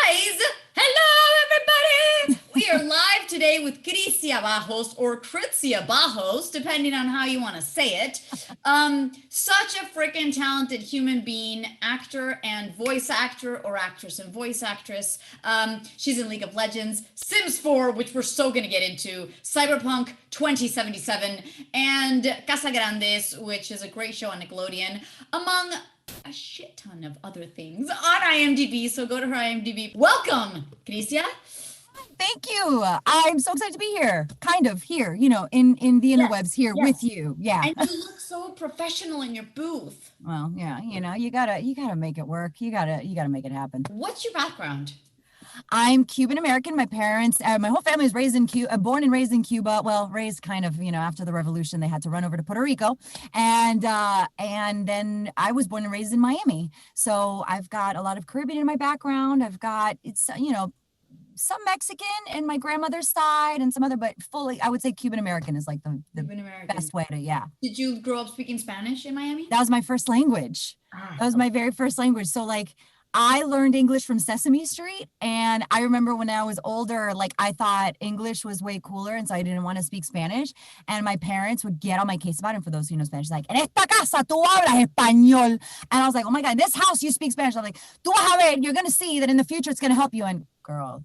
Guys, hello everybody! We are live today with Krizia Bajos or Krizia Bajos, depending on how you want to say it. Such a freaking talented human being, actor and voice actor, or actress and voice actress. She's in League of Legends, Sims4, which we're so going to get into, Cyberpunk 2077, and Casa Grandes, which is a great show on Nickelodeon, among a shit ton of other things on IMDb. So go to her IMDb. Welcome, Krizia. Thank you. I'm so excited to be here. Kind of here, in the interwebs here with you. Yeah. And you look so professional in your booth. Well, yeah, you gotta make it work. You gotta make it happen. What's your background? I'm Cuban American. My parents, my whole family was raised in Cuba, born and raised in Cuba. Well, raised kind of, after the revolution, they had to run over to Puerto Rico. And then I was born and raised in Miami. So I've got a lot of Caribbean in my background. I've got, some Mexican in my grandmother's side and some other, but fully, I would say Cuban American is like the best way to, yeah. Did you grow up speaking Spanish in Miami? That was my first language. That was my very first language. So like, I learned English from Sesame Street. And I remember when I was older, like I thought English was way cooler. And so I didn't want to speak Spanish. And my parents would get on my case about it. And for those who know Spanish, like, en esta casa tú hablas español. And I was like, oh my God, in this house you speak Spanish. I'm like, tú vas a ver, you're going to see that in the future it's going to help you. And girl,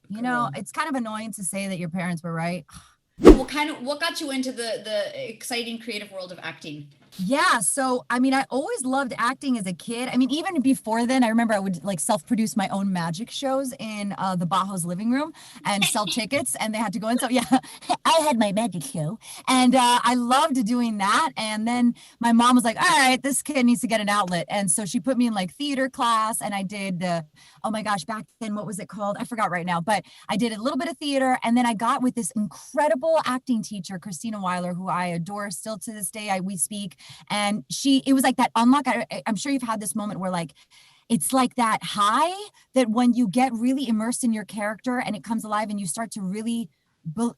it's kind of annoying to say that your parents were right. What got you into the exciting creative world of acting? Yeah. So, I always loved acting as a kid. Even before then, I remember I would like self-produce my own magic shows in the Bajos living room and sell tickets, and they had to go in. So yeah, I had my magic show and I loved doing that. And then my mom was like, all right, this kid needs to get an outlet. And so she put me in like theater class, and I did oh my gosh, back then, what was it called? I forgot right now, but I did a little bit of theater. And then I got with this incredible acting teacher, Christina Weiler, who I adore still to this day. We speak. And it was like that unlock. I'm sure you've had this moment where like, it's like that high that when you get really immersed in your character and it comes alive and you start to really,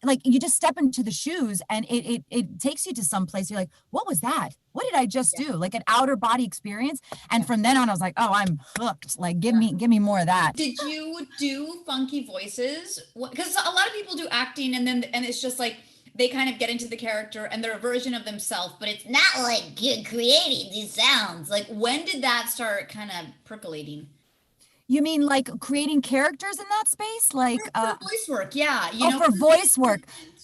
like you just step into the shoes and it takes you to some place. You're like, what was that? What did I just do? Like an outer body experience. And from then on, I was like, oh, I'm hooked. Like, give me more of that. Did you do funky voices? Because a lot of people do acting and it's just like, they kind of get into the character and they're a version of themselves, but it's not like you're creating these sounds. Like, when did that start kind of percolating? You mean like creating characters in that space? Like for voice work, yeah. For voice work.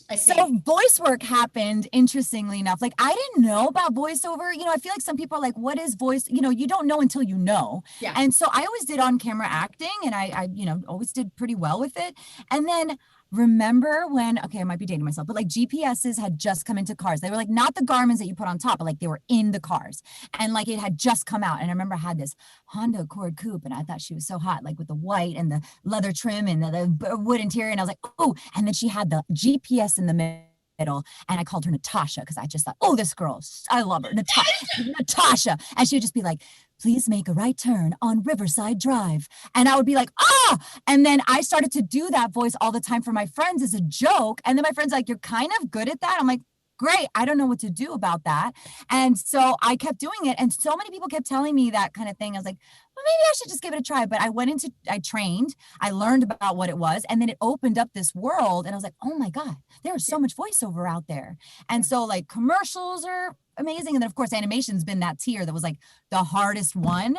I see. So voice work happened, interestingly enough. Like I didn't know about voiceover. I feel like some people are like, what is voice? You don't know until you know. Yeah. And so I always did on-camera acting, and I always did pretty well with it. And then remember when, okay, I might be dating myself, but like GPSs had just come into cars. They were like not the Garmin's that you put on top, but like they were in the cars. And like it had just come out. And I remember I had this Honda Accord coupe, and I thought she was so hot, like with the white and the leather trim and the wood interior. And I was like, oh, and then she had the GPS in the middle, and I called her Natasha because I just thought, oh, this girl, I love her, Natasha. And she would just be like, please make a right turn on Riverside Drive. And I would be like, ah! And then I started to do that voice all the time for my friends as a joke. And then my friends are like, you're kind of good at that. I'm like, great. I don't know what to do about that. And so I kept doing it. And so many people kept telling me that kind of thing. I was like, well, maybe I should just give it a try. But I trained, I learned about what it was. And then it opened up this world. And I was like, oh my God, there is so much voiceover out there. And so like commercials are amazing. And then of course, animation's been that tier that was like the hardest one.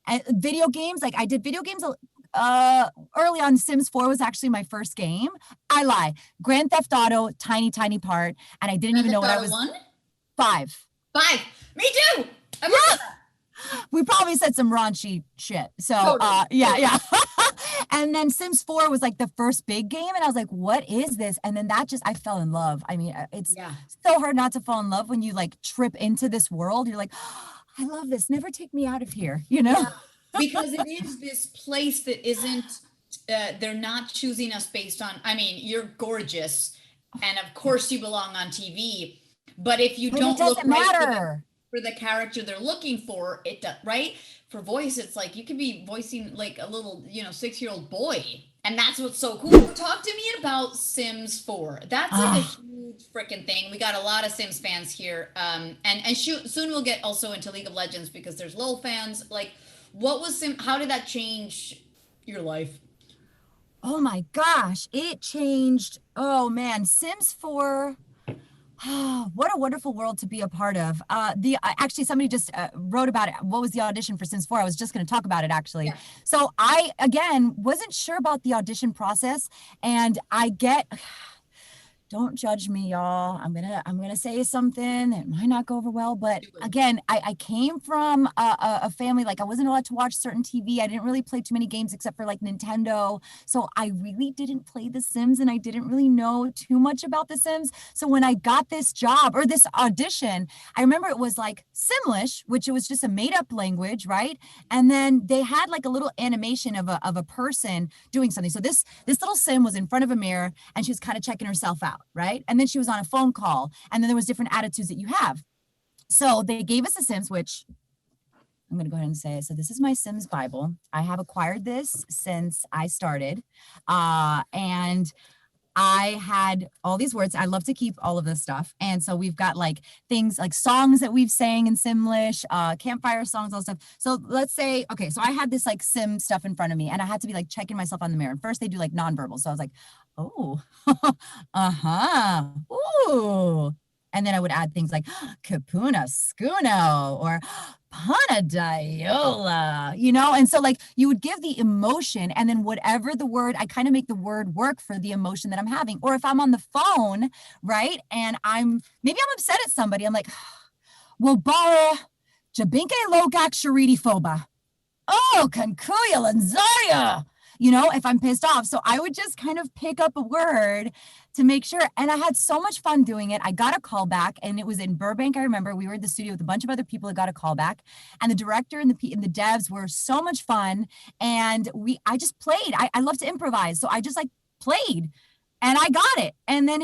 And video games, like I did video games early on. Sims4 was actually my first game. I lie. Grand Theft Auto, tiny part. And I didn't even know what I was. 5. Me too. We probably said some raunchy shit. So totally. Yeah. And then Sims4 was like the first big game. And I was like, what is this? And then I fell in love. It's so hard not to fall in love when you like trip into this world. You're like, oh, I love this. Never take me out of here, Yeah. Because it is this place that isn't, they're not choosing us based on, you're gorgeous. And of course you belong on TV. But if you don't look right for the character they're looking for, it does, right? For voice, it's like you could be voicing like a little, 6-year-old boy. And that's what's so cool. Talk to me about Sims4. That's like a huge freaking thing. We got a lot of Sims fans here. And soon we'll get also into League of Legends because there's LOL fans. Like, how did that change your life? Oh my gosh, it changed. Oh man, Sims 4. Oh, what a wonderful world to be a part of. Actually somebody just wrote about it. What was the audition for Sims 4? I was just going to talk about it actually. Yeah. So I again wasn't sure about the audition process, and I get don't judge me, y'all. I'm gonna say something that might not go over well, but again, I came from a family, like I wasn't allowed to watch certain TV. I didn't really play too many games except for like Nintendo. So I really didn't play The Sims, and I didn't really know too much about The Sims. So when I got this job or this audition, I remember it was like Simlish, which it was just a made up language, right? And then they had like a little animation of a person doing something. So this little Sim was in front of a mirror, and she was kind of checking herself out, right? And then she was on a phone call, and then there was different attitudes that you have. So they gave us a Sims, which I'm going to go ahead and say it. So this is my Sims Bible. I have acquired this since I started. And I had all these words. I love to keep all of this stuff. And so we've got like things like songs that we've sang in Simlish, campfire songs, all stuff. So let's say, okay, so I had this like Sim stuff in front of me, and I had to be like checking myself on the mirror. And first they do like nonverbal. So I was like, oh, uh-huh, ooh. And then I would add things like Kapuna Skuno or Panadiola, you know? And so like you would give the emotion, and then whatever the word, I kind of make the word work for the emotion that I'm having. Or if I'm on the phone, right? And maybe I'm upset at somebody. I'm like, Wabara Jabinke Logak Shariti Foba. Oh, Kankuya Lanzaria. You know, if I'm pissed off. So I would just kind of pick up a word to make sure. And I had so much fun doing it. I got a call back, and it was in Burbank. I remember we were in the studio with a bunch of other people that got a call back, and the director and the devs were so much fun. And I just played. I love to improvise. So I just like played. And I got it. And then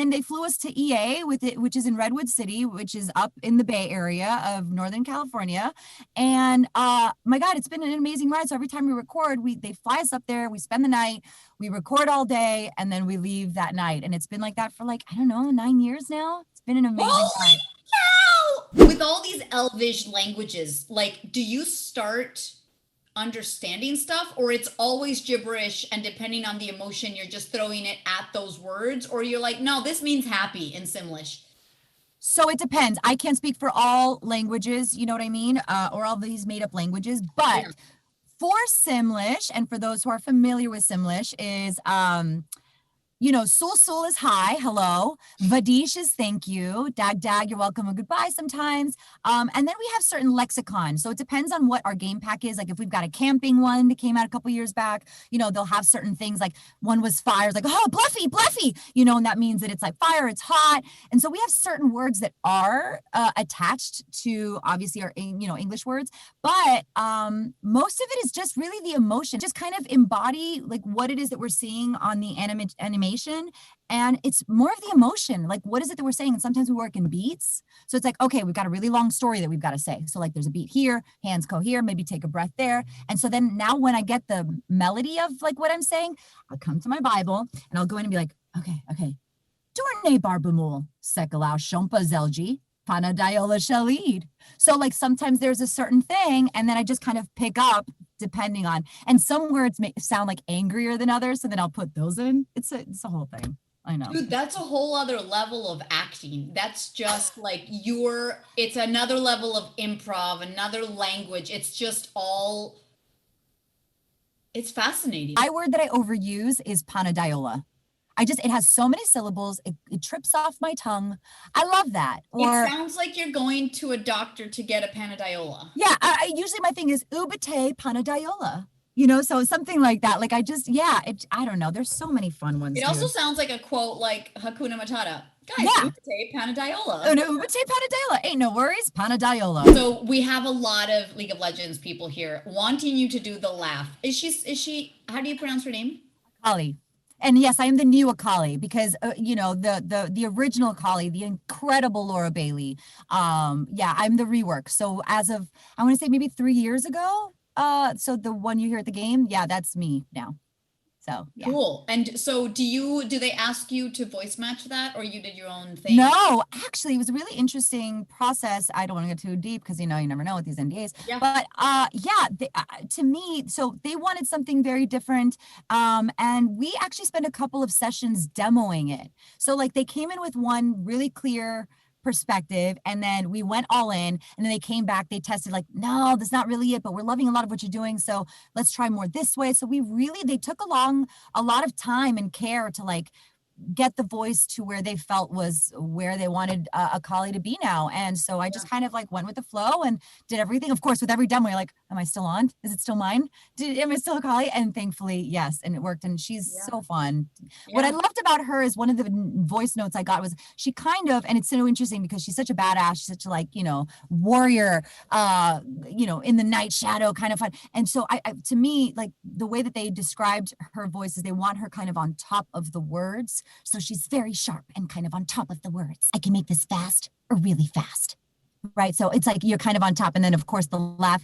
they flew us to EA with it, which is in Redwood City, which is up in the Bay Area of Northern California. And my God, it's been an amazing ride. So every time we record, they fly us up there, we spend the night, we record all day, and then we leave that night. And it's been like that for like, I don't know, 9 years now. It's been an amazing ride. With all these Elvish languages, like, do you start understanding stuff, or it's always gibberish, and depending on the emotion you're just throwing it at those words, or you're like, no, this means happy in Simlish? So it depends. I can't speak for all languages, you know what I mean, or all these made up languages, but for Simlish, and for those who are familiar with Simlish, is Sul Sul is hi, hello. Vadish is thank you. Dag Dag, you're welcome, or goodbye sometimes. And then we have certain lexicon. So it depends on what our game pack is. Like if we've got a camping one that came out a couple years back, they'll have certain things, like one was fire, like, oh, bluffy, bluffy, and that means that it's like fire, it's hot. And so we have certain words that are attached to obviously our, English words, but most of it is just really the emotion, just kind of embody like what it is that we're seeing on the animation. And it's more of the emotion, like what is it that we're saying? And sometimes we work in beats, so it's like, okay, we've got a really long story that we've got to say, so like there's a beat here, hands go here, maybe take a breath there. And so then now when I get the melody of like what I'm saying, I'll come to my Bible and I'll go in and be like, okay Dorne Barbamul Sekalau Shompa Zelji Panadiola Shalid. So like sometimes there's a certain thing, and then I just kind of pick up depending on, and some words may sound like angrier than others, so then I'll put those in. It's a whole thing. I know. Dude, that's a whole other level of acting. That's just like it's another level of improv, another language. It's fascinating. My word that I overuse is Panadiola. It has so many syllables. It trips off my tongue. I love that. It sounds like you're going to a doctor to get a Panadiola. Yeah. Usually my thing is Ubate Panadiola, so something like that. Like I don't know. There's so many fun ones. It also sounds like a quote like Hakuna Matata. Guys, Ubate Panadiola. Oh, no, Ubate Panadiola. Ain't no worries, Panadiola. So we have a lot of League of Legends people here wanting you to do the laugh. Is she, how do you pronounce her name? Akali. And yes, I am the new Akali because, the original Akali, the incredible Laura Bailey. I'm the rework. So as of, I want to say maybe 3 years ago. So the one you hear at the game, that's me now. So yeah. Cool. And so do they ask you to voice match that, or you did your own thing? No, actually, it was a really interesting process. I don't want to get too deep because, you never know with these NDAs. Yeah. But to me, so they wanted something very different. And we actually spent a couple of sessions demoing it. So like they came in with one really clear perspective, and then we went all in, and then they came back, they tested like, no, that's not really it, but we're loving a lot of what you're doing, so let's try more this way. So they took along a lot of time and care to like get the voice to where they felt was where they wanted Akali to be now. And so I just kind of like went with the flow and did everything. Of course, with every demo, you're like, am I still on? Is it still mine? Am I still Akali? And thankfully, yes. And it worked. And she's so fun. Yeah. What I loved about her is one of the voice notes I got was she kind of, and it's so interesting because she's such a badass, she's such a like, warrior, in the night shadow kind of fun. And so to me, like the way that they described her voice is they want her kind of on top of the words. So she's very sharp and kind of on top of the words. I can make this fast or really fast, right? So it's like you're kind of on top. And then, of course, the laugh.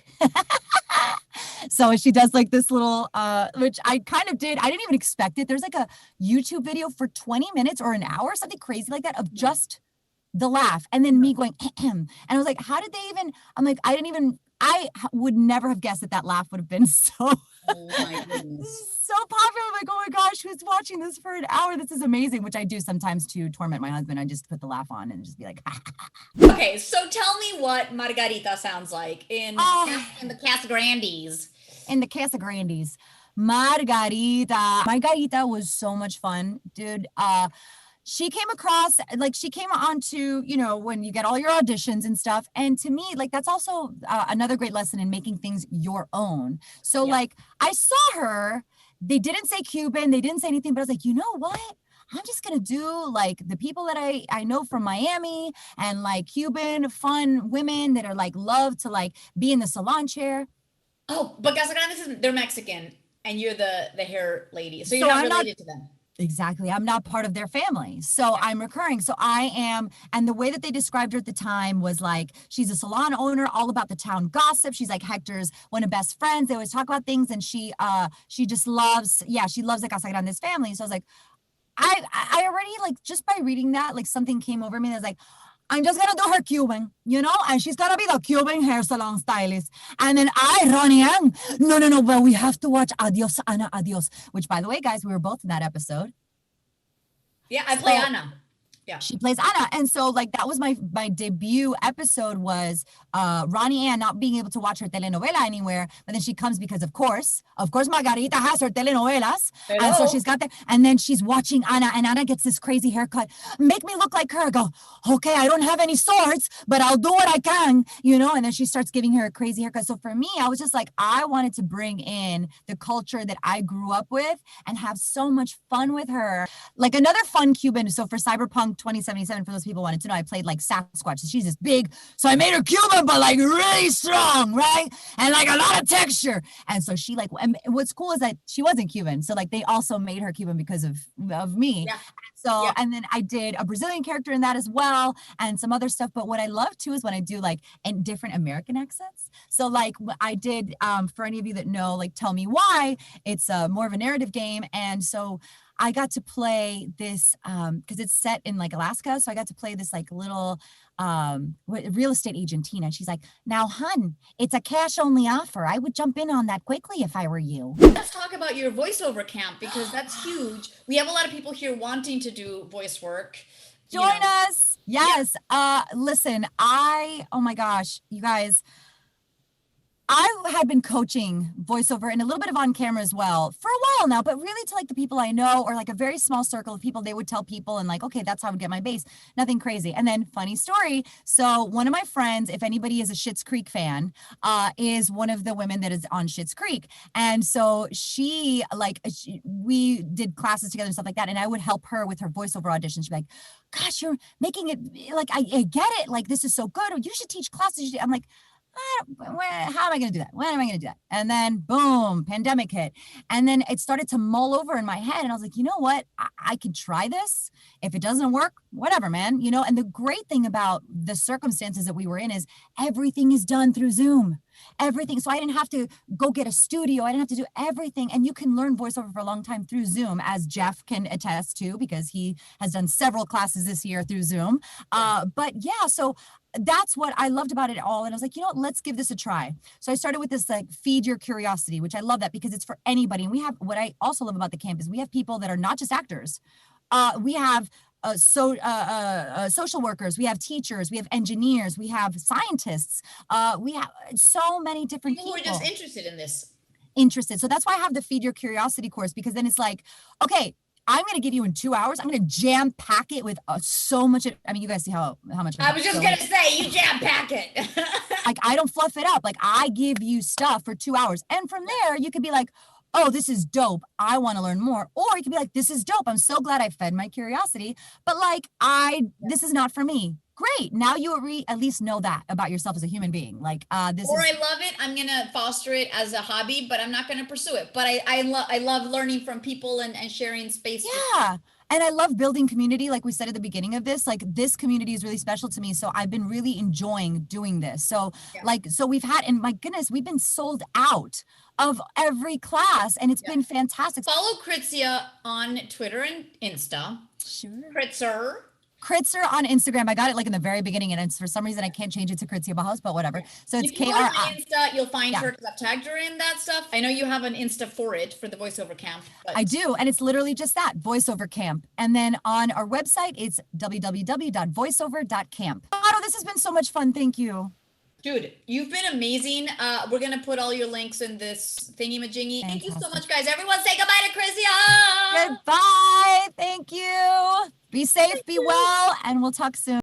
So she does like this little, which I kind of did. I didn't even expect it. There's like a YouTube video for 20 minutes or an hour, something crazy like that, of just the laugh. And then me going, and I was like, how did they even, I'm like, I would never have guessed that laugh would have been so, oh my goodness. So popular. I'm like, oh my gosh, who's watching this for an hour? This is amazing, which I do sometimes to torment my husband. I just put the laugh on and just be like, Okay, so tell me what Margarita sounds like in the Casa Grandes. In the Casa Grandes. Margarita was so much fun, dude. She came on to, when you get all your auditions and stuff. And to me, like, that's also another great lesson in making things your own. So like, I saw her, they didn't say Cuban, they didn't say anything, but I was like, you know what? I'm just going to do like the people that I know from Miami and like Cuban fun women that are like, love to like be in the salon chair. Oh, but Casa Grandes, they're Mexican and you're the hair lady. So you're not related to them. Exactly. I'm not part of their family. So I'm recurring. So I am. And the way that they described her at the time was like, she's a salon owner, all about the town gossip. She's like Hector's one of best friends. They always talk about things. And she just loves, she loves the Casa Grandes family. So I was like, I already like, just by reading that, like something came over me. And I was like, I'm just going to do her Cuban, and she's going to be the Cuban hair salon stylist. And then Ronnie Ann, no, but we have to watch Adios, Ana, Adios, which by the way, guys, we were both in that episode. Yeah, I play Ana. Yeah. She plays Ana. And so like that was my debut episode was Ronnie Ann not being able to watch her telenovela anywhere. But then she comes because of course Margarita has her telenovelas. Hello. And so she's got that. And then she's watching Ana and Ana gets this crazy haircut. Make me look like her. I go, okay, I don't have any swords, but I'll do what I can, and then she starts giving her a crazy haircut. So for me, I was just like, I wanted to bring in the culture that I grew up with and have so much fun with her. Like another fun Cuban. So for Cyberpunk 2077, for those people who wanted to know, I played like Sasquatch. So she's this big, so I made her Cuban, but like really strong, right? And like a lot of texture. And so she like, and what's cool is that she wasn't Cuban. So like they also made her Cuban because of me. Yeah. So, and then I did a Brazilian character in that as well and some other stuff. But what I love too is when I do like in different American accents. So like I did, for any of you that know, like Tell Me Why, it's more of a narrative game. And so I got to play this because it's set in like Alaska. So I got to play this like little real estate agent, Tina. She's like, now, hun, it's a cash only offer. I would jump in on that quickly if I were you. Let's talk about your voiceover camp because that's huge. We have a lot of people here wanting to do voice work. Join us. Yes. Yeah. Listen, oh my gosh, you guys. I had been coaching voiceover and a little bit of on camera as well for a while now, but really to like the people I know or like a very small circle of people, they would tell people and like, okay, that's how I would get my base. Nothing crazy. And then funny story. So one of my friends, if anybody is a Schitt's Creek fan, is one of the women that is on Schitt's Creek. And so we did classes together and stuff like that. And I would help her with her voiceover audition. She'd be like, gosh, you're making it like, I get it. Like, this is so good. You should teach classes. I'm like, how am I going to do that? When am I going to do that? And then boom, pandemic hit. And then it started to mull over in my head. And I was like, you know what? I could try this. If it doesn't work, whatever, man. And the great thing about the circumstances that we were in is everything is done through Zoom. everything. So I didn't have to go get a studio. I didn't have to do everything. And you can learn voiceover for a long time through Zoom, as Jeff can attest to, because he has done several classes this year through Zoom. But yeah, so that's what I loved about it all. And I was like, you know what, let's give this a try. So I started with this like feed your curiosity, which I love that because it's for anybody. And we have, what I also love about the camp is we have people that are not just actors. We have social workers, we have teachers, we have engineers, we have scientists, we have so many different people who are just interested in this. So that's why I have the Feed Your Curiosity course, because then it's like, okay, I'm going to give you in 2 hours. I'm going to jam pack it with so much. I mean, you guys see how much. I was just going to say, you jam pack it. Like, I don't fluff it up. Like, I give you stuff for 2 hours. And from there, you could be like, oh, this is dope. I want to learn more. Or you could be like, this is dope. I'm so glad I fed my curiosity. But like, this is not for me. Great. Now you at least know that about yourself as a human being. Like, I love it. I'm going to foster it as a hobby, but I'm not going to pursue it. But I love learning from people and sharing space. Yeah. And I love building community. Like we said at the beginning of this, like this community is really special to me. So I've been really enjoying doing this. So so we've had, and my goodness, we've been sold out of every class, and it's been fantastic. Follow Krizia on Twitter and Insta. Sure. Kritzer on Instagram. I got it like in the very beginning, and it's for some reason I can't change it to Krizia Bajos, but whatever. So it's KRI. Insta, you'll find her because I've tagged her in that stuff. I know you have an Insta for the Voiceover Camp. I do, and it's literally just that, Voiceover Camp. And then on our website, it's www.voiceover.camp. Otto, this has been so much fun. Thank you. Dude, you've been amazing. We're going to put all your links in this thingy-majingy. Thank you so much, guys. Everyone say goodbye to Krizia. Goodbye. Thank you. Be safe, be well, and we'll talk soon.